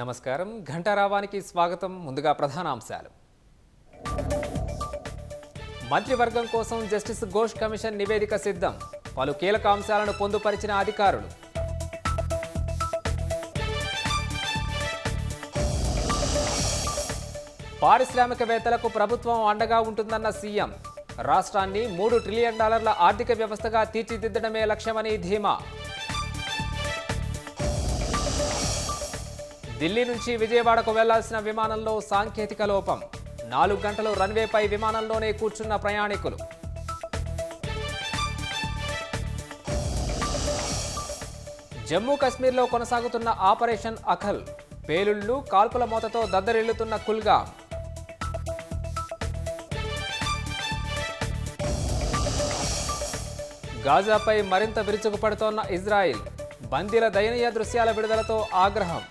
నమస్కారం ఘంటారావానికి స్వాగతం. ముందుగా ప్రధానాంశాలు. మంత్రివర్గం కోసం జస్టిస్ ఘోష్ కమిషన్ నివేదిక సిద్ధం. పలు కీలక అంశాలను పొందుపరిచిన అధికారులు. పారిశ్రామికవేత్తలకు ప్రభుత్వం అండగా ఉంటుందన్న సీఎం. రాష్ట్రాన్ని $3 ట్రిలియన్ ఆర్థిక వ్యవస్థగా తీర్చిదిద్దడమే లక్ష్యమని ధీమా. ఢిల్లీ నుంచి విజయవాడకు వెళ్లాల్సిన విమానంలో సాంకేతిక లోపం. 4 గంటలు రన్వేపై విమానంలోనే కూర్చున్న ప్రయాణికులు. జమ్మూ కశ్మీర్లో కొనసాగుతున్న ఆపరేషన్ అఖల్. పేలుళ్లు, కాల్పుల మోతతో దద్దరిల్లుతున్న కుల్గాం. గాజాపై మరింత విరుచుకుపడుతోన్న ఇజ్రాయిల్. బందీల దయనీయ దృశ్యాల విడుదలతో ఆగ్రహం.